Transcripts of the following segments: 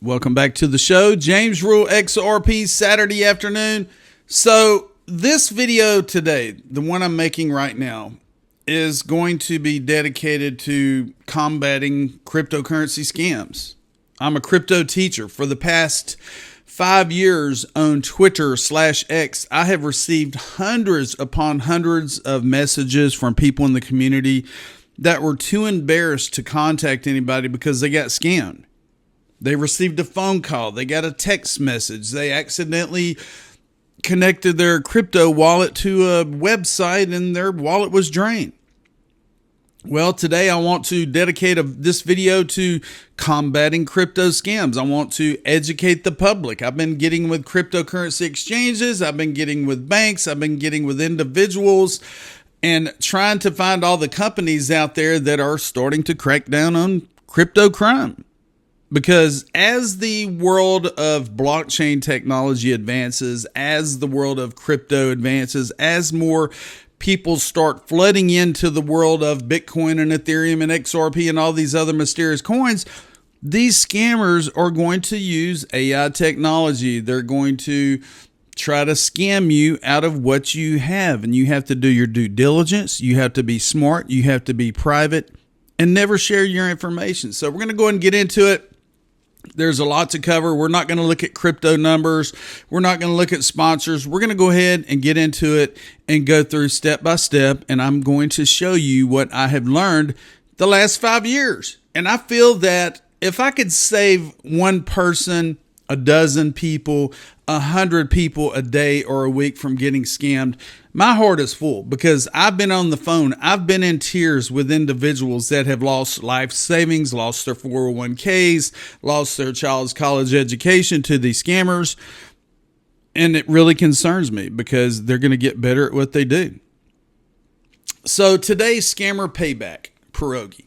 Welcome back to the show. James Rule XRP Saturday afternoon. So this video today, the one I'm making right now, is going to be dedicated to combating cryptocurrency scams. I'm a crypto teacher. For the past 5 years on Twitter/X, I have received hundreds upon hundreds of messages from people in the community that were too embarrassed to contact anybody because they got scammed. They received a phone call. They got a text message. They accidentally connected their crypto wallet to a website and their wallet was drained. Well, today I want to dedicate this video to combating crypto scams. I want to educate the public. I've been getting with cryptocurrency exchanges. I've been getting with banks. I've been getting with individuals and trying to find all the companies out there that are starting to crack down on crypto crime. Because as the world of blockchain technology advances, as the world of crypto advances, as more people start flooding into the world of Bitcoin and Ethereum and XRP and all these other mysterious coins, these scammers are going to use AI technology. They're going to try to scam you out of what you have. And you have to do your due diligence. You have to be smart. You have to be private and never share your information. So we're going to go ahead and get into it. There's a lot to cover. We're not going to look at crypto numbers. We're not going to look at sponsors. We're going to go ahead and get into it and go through step by step. And I'm going to show you what I have learned the last 5 years. And I feel that if I could save one person, a dozen people, 100 people a day or a week from getting scammed, my heart is full because I've been on the phone. I've been in tears with individuals that have lost life savings, lost their 401ks, lost their child's college education to these scammers. And it really concerns me because they're going to get better at what they do. So today's scammer payback, Pierogi,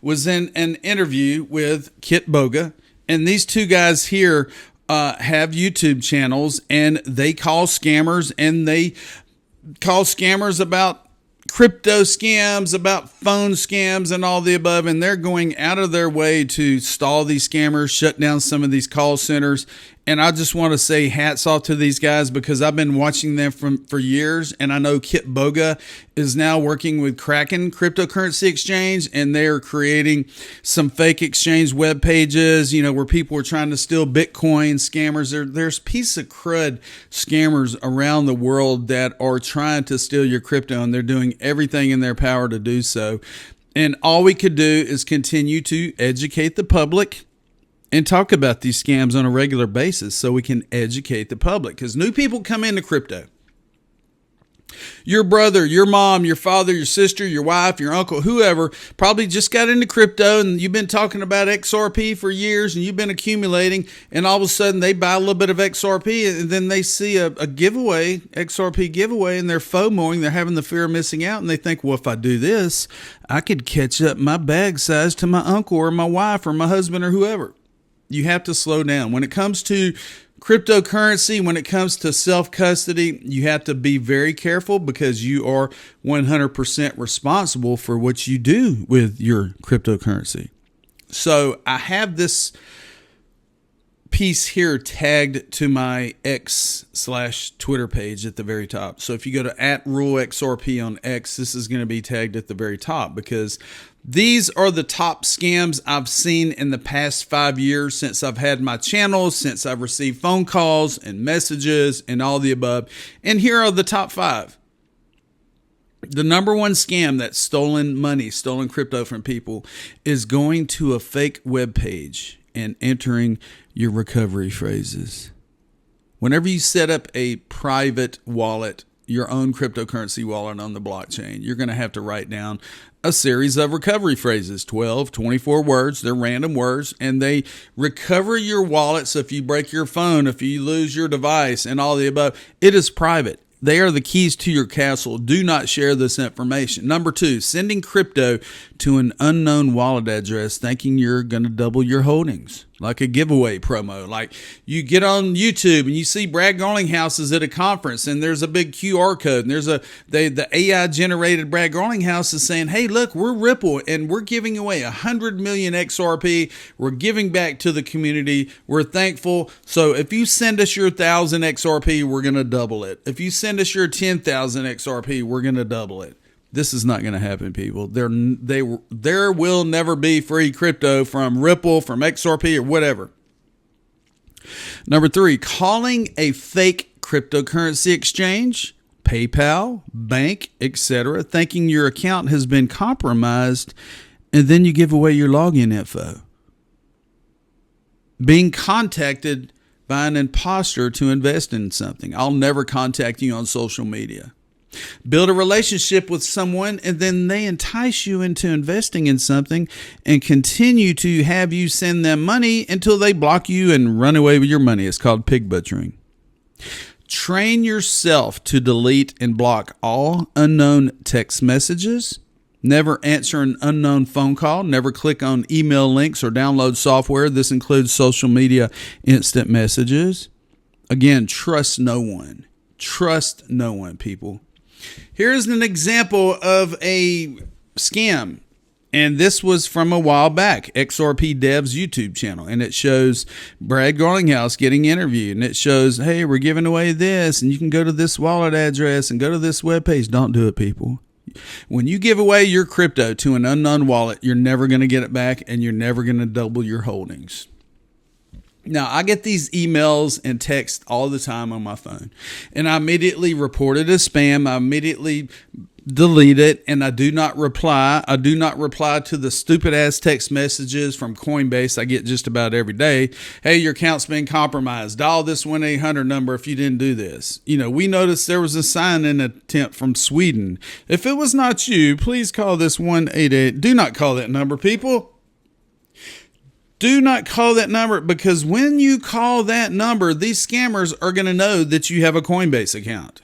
was in an interview with Kit Boga. And these two guys here have YouTube channels, and they call scammers, and they call scammers about crypto scams, about phone scams, and all the above. And they're going out of their way to stall these scammers, shut down some of these call centers. And I just want to say hats off to these guys because I've been watching them for years. And I know Kit Boga is now working with Kraken Cryptocurrency Exchange, and they're creating some fake exchange web pages, where people are trying to steal Bitcoin. Scammers, there's piece of crud scammers around the world that are trying to steal your crypto, and they're doing everything in their power to do so. And all we could do is continue to educate the public and talk about these scams on a regular basis so we can educate the public, because new people come into crypto. Your brother, your mom, your father, your sister, your wife, your uncle, whoever probably just got into crypto, and you've been talking about XRP for years and you've been accumulating, and all of a sudden they buy a little bit of XRP and then they see a giveaway, XRP giveaway, and they're FOMOing, they're having the fear of missing out, and they think, well, if I do this, I could catch up my bag size to my uncle or my wife or my husband or whoever. You have to slow down. When it comes to cryptocurrency, when it comes to self-custody, you have to be very careful because you are 100% responsible for what you do with your cryptocurrency. So I have this piece here tagged to my X/Twitter page at the very top. So if you go to @RuleXRP on X, this is going to be tagged at the very top because these are the top scams I've seen in the past 5 years since I've had my channel, since I've received phone calls and messages and all the above. And here are the top 5. The number one scam that's stolen money, stolen crypto from people, is going to a fake web page and entering your recovery phrases. Whenever you set up a private wallet, your own cryptocurrency wallet on the blockchain, you're going to have to write down a series of recovery phrases, 12, 24 words. They're random words, and they recover your wallet. So if you break your phone, if you lose your device and all the above, it is private. They are the keys to your castle. Do not share this information. Number 2, sending crypto to an unknown wallet address thinking you're going to double your holdings. like a giveaway promo. Like you get on YouTube and you see Brad Garlinghouse is at a conference and there's a big QR code and there's the AI generated Brad Garlinghouse is saying, hey, look, we're Ripple and we're giving away 100 million XRP. We're giving back to the community. We're thankful. So if you send us your 1,000 XRP, we're going to double it. If you send us your 10,000 XRP, we're going to double it. This is not going to happen, people. There will never be free crypto from Ripple, from XRP, or whatever. Number 3, calling a fake cryptocurrency exchange, PayPal, bank, etc., thinking your account has been compromised, and then you give away your login info. Being contacted by an imposter to invest in something. I'll never contact you on social media. Build a relationship with someone and then they entice you into investing in something and continue to have you send them money until they block you and run away with your money. It's called pig butchering. Train yourself to delete and block all unknown text messages. Never answer an unknown phone call. Never click on email links or download software. This includes social media instant messages. Again, trust no one. Trust no one, people. Here's an example of a scam. And this was from a while back, XRP Dev's YouTube channel. And it shows Brad Garlinghouse getting interviewed. And it shows, hey, we're giving away this. And you can go to this wallet address and go to this webpage. Don't do it, people. When you give away your crypto to an unknown wallet, you're never going to get it back. And you're never going to double your holdings. Now, I get these emails and texts all the time on my phone, and I immediately report it as spam. I immediately delete it, and I do not reply. I do not reply to the stupid-ass text messages from Coinbase I get just about every day. Hey, your account's been compromised. Dial this 1-800 number if you didn't do this. You know, we noticed there was a sign-in attempt from Sweden. If it was not you, please call this 188. Do not call that number, people. Do not call that number, because when you call that number, these scammers are going to know that you have a Coinbase account.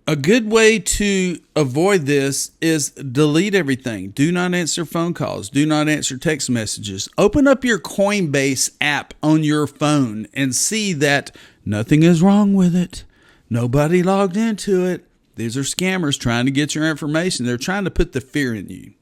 A good way to avoid this is delete everything. Do not answer phone calls. Do not answer text messages. Open up your Coinbase app on your phone and see that nothing is wrong with it. Nobody logged into it. These are scammers trying to get your information. They're trying to put the fear in you.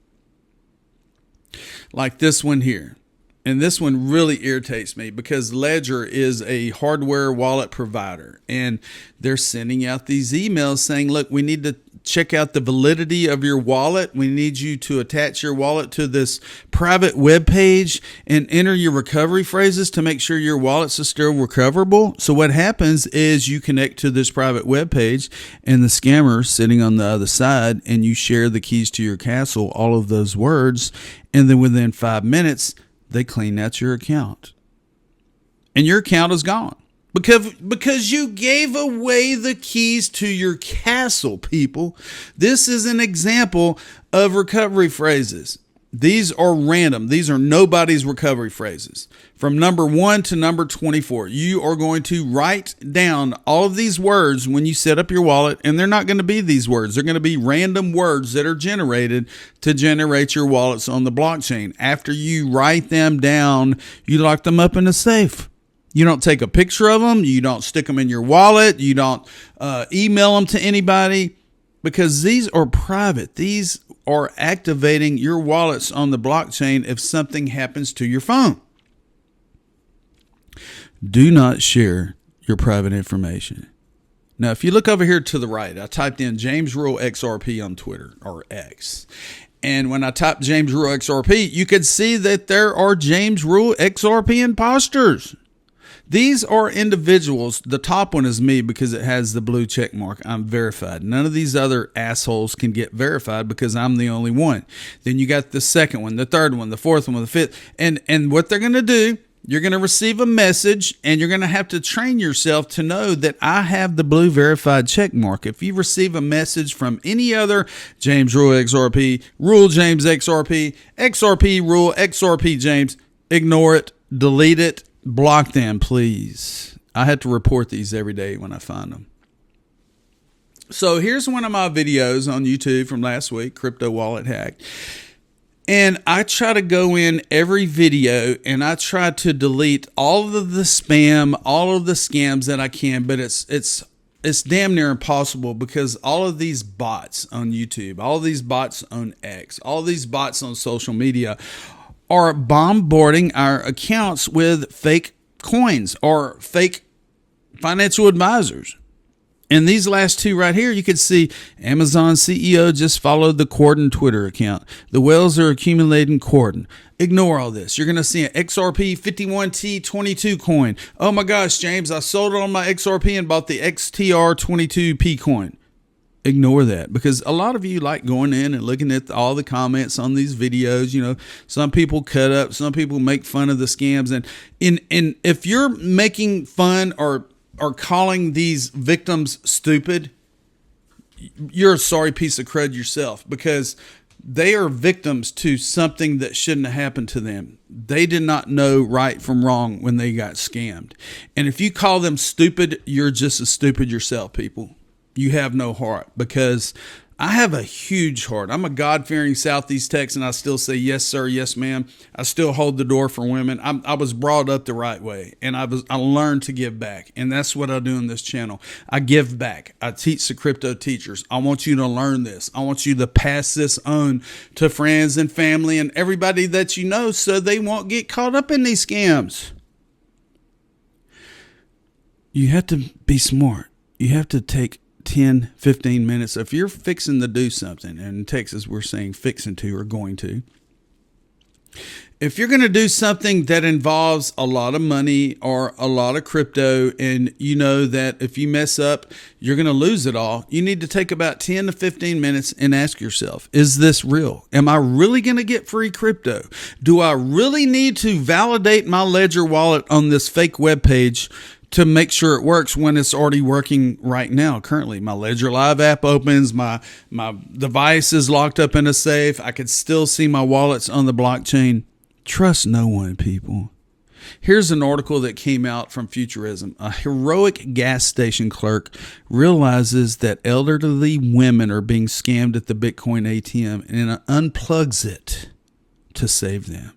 Like this one here. And this one really irritates me because Ledger is a hardware wallet provider. And they're sending out these emails saying, look, we need to check out the validity of your wallet. We need you to attach your wallet to this private web page and enter your recovery phrases to make sure your wallets are still recoverable. So what happens is you connect to this private web page and the scammer sitting on the other side, and you share the keys to your castle, all of those words. And then within 5 minutes, they clean out your account. And your account is gone. Because you gave away the keys to your castle, people. This is an example of recovery phrases. These are random. These are nobody's recovery phrases. From number 1 to number 24, you are going to write down all of these words when you set up your wallet, and they're not going to be these words. They're going to be random words that are generated to generate your wallets on the blockchain. After you write them down, you lock them up in a safe. You don't take a picture of them. You don't stick them in your wallet. You don't email them to anybody, because these are private. These are activating your wallets on the blockchain if something happens to your phone. Do not share your private information. Now, if you look over here to the right, I typed in James Rule XRP on Twitter, or X. And when I typed James Rule XRP, you could see that there are James Rule XRP imposters. These are individuals. The top one is me because it has the blue check mark. I'm verified. None of these other assholes can get verified because I'm the only one. Then you got the second one, the third one, the fourth one, the fifth. And what they're going to do, you're going to receive a message, and you're going to have to train yourself to know that I have the blue verified check mark. If you receive a message from any other James Rule XRP, Rule James XRP, XRP Rule XRP James, ignore it, delete it. Block them, please. I have to report these every day when I find them. So here's one of my videos on YouTube from last week, Crypto Wallet Hack. And I try to go in every video and I try to delete all of the spam, all of the scams that I can, but it's damn near impossible because all of these bots on YouTube, all of these bots on X, all of these bots on social media are bombarding our accounts with fake coins or fake financial advisors. And these last two right here, you can see Amazon CEO just followed the Corden Twitter account. The whales are accumulating Corden. Ignore all this. You're going to see an XRP 51T22 coin. Oh my gosh, James, I sold it on my XRP and bought the XTR22P coin. Ignore that, because a lot of you like going in and looking at all the comments on these videos. You know, some people cut up, some people make fun of the scams. And if you're making fun or calling these victims stupid, you're a sorry piece of crud yourself, because they are victims to something that shouldn't have happened to them. They did not know right from wrong when they got scammed. And if you call them stupid, you're just as stupid yourself, people. You have no heart, because I have a huge heart. I'm a God-fearing Southeast Texan. I still say yes, sir, yes, ma'am. I still hold the door for women. I was brought up the right way, and I learned to give back, and that's what I do in this channel. I give back. I teach the crypto teachers. I want you to learn this. I want you to pass this on to friends and family and everybody that you know, so they won't get caught up in these scams. You have to be smart. You have to take 10, 15 minutes. If you're fixing to do something, and in Texas we're saying fixing to or going to, if you're going to do something that involves a lot of money or a lot of crypto, and you know that if you mess up, you're going to lose it all, you need to take about 10 to 15 minutes and ask yourself, is this real? Am I really going to get free crypto? Do I really need to validate my Ledger wallet on this fake web page to make sure it works when it's already working right now? Currently, my Ledger Live app opens, my device is locked up in a safe. I could still see my wallets on the blockchain. Trust no one, people. Here's an article that came out from Futurism. A heroic gas station clerk realizes that elderly women are being scammed at the Bitcoin ATM and unplugs it to save them.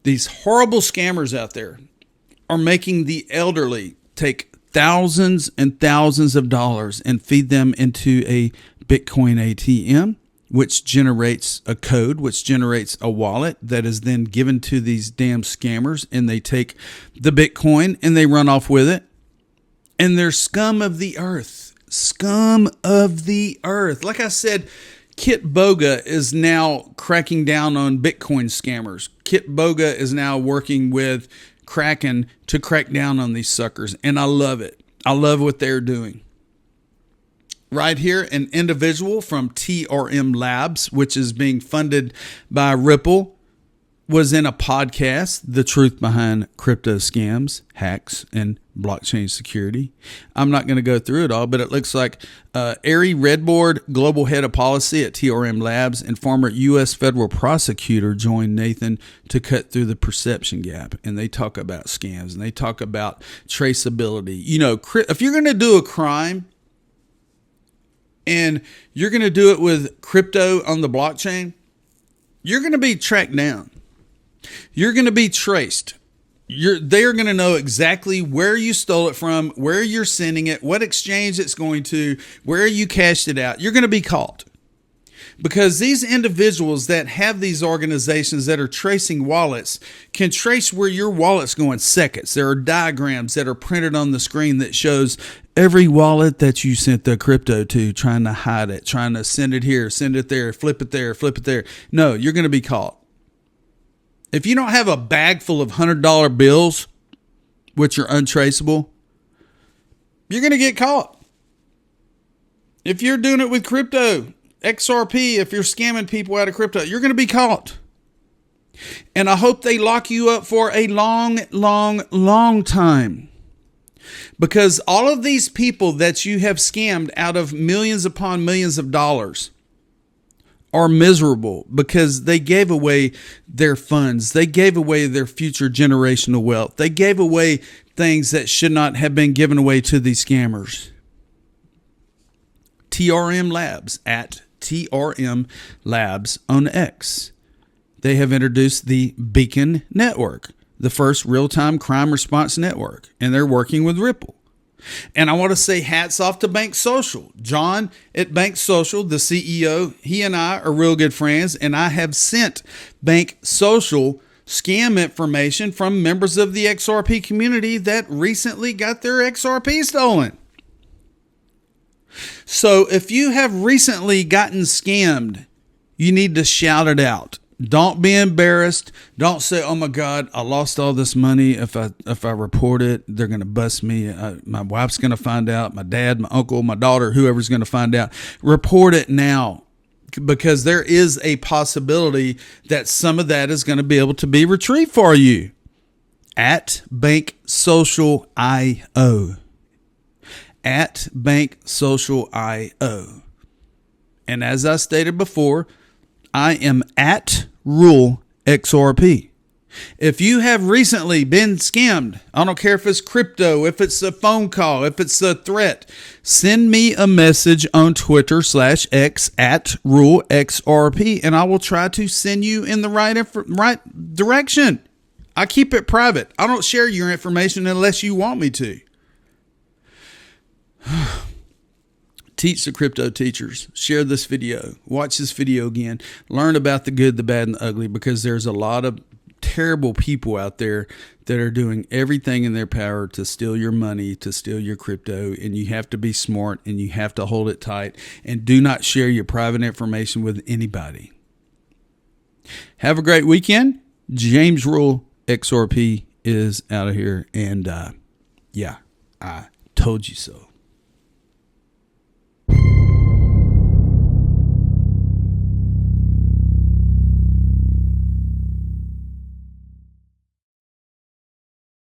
These horrible scammers out there are making the elderly take thousands and thousands of dollars and feed them into a Bitcoin ATM, which generates a code, which generates a wallet that is then given to these damn scammers, and they take the Bitcoin and they run off with it. And they're scum of the earth. Scum of the earth. Like I said, Kit Boga is now cracking down on Bitcoin scammers. Kit Boga is now working with Kraken to crack down on these suckers, and I love it. I love what they're doing. Right here, an individual from TRM Labs, which is being funded by Ripple, was in a podcast, The Truth Behind Crypto Scams, Hacks, and Blockchain Security. I'm not going to go through it all, but it looks like Ari Redboard, Global Head of Policy at TRM Labs, and former U.S. Federal Prosecutor joined Nathan to cut through the perception gap. And they talk about scams, and they talk about traceability. You know, if you're going to do a crime, and you're going to do it with crypto on the blockchain, you're going to be tracked down. You're going to be traced. They're going to know exactly where you stole it from, where you're sending it, what exchange it's going to, where you cashed it out. You're going to be caught. Because these individuals that have these organizations that are tracing wallets can trace where your wallet's going seconds. There are diagrams that are printed on the screen that shows every wallet that you sent the crypto to, trying to hide it, trying to send it here, send it there, flip it there, flip it there. No, you're going to be caught. If you don't have a bag full of $100 bills, which are untraceable, you're going to get caught. If you're doing it with crypto, XRP, if you're scamming people out of crypto, you're going to be caught. And I hope they lock you up for a long, long, long time. Because all of these people that you have scammed out of millions upon millions of dollars are miserable because they gave away their funds. They gave away their future generational wealth. They gave away things that should not have been given away to these scammers. TRM Labs at TRM Labs on X. They have introduced the Beacon Network, the first real-time crime response network, and they're working with Ripple. And I want to say hats off to Bank Social. John at Bank Social, the CEO, he and I are real good friends, and I have sent Bank Social scam information from members of the XRP community that recently got their XRP stolen. So if you have recently gotten scammed, you need to shout it out. Don't be embarrassed. Don't say, "Oh my God, I lost all this money. If I report it, they're going to bust me. My wife's going to find out. My dad, my uncle, my daughter, whoever's going to find out." Report it now, because there is a possibility that some of that is going to be able to be retrieved for you. At Bank Social IO. At Bank Social IO. And as I stated before, I am at Rule XRP. If you have recently been scammed, I don't care if it's crypto, if it's a phone call, if it's a threat, send me a message on Twitter/X at Rule XRP, and I will try to send you in the right direction. I keep it private. I don't share your information unless you want me to. Teach the crypto teachers. Share this video. Watch this video again. Learn about the good, the bad, and the ugly, because there's a lot of terrible people out there that are doing everything in their power to steal your money, to steal your crypto, and you have to be smart and you have to hold it tight, and do not share your private information with anybody. Have a great weekend. James Rule XRP is out of here, and yeah, I told you so.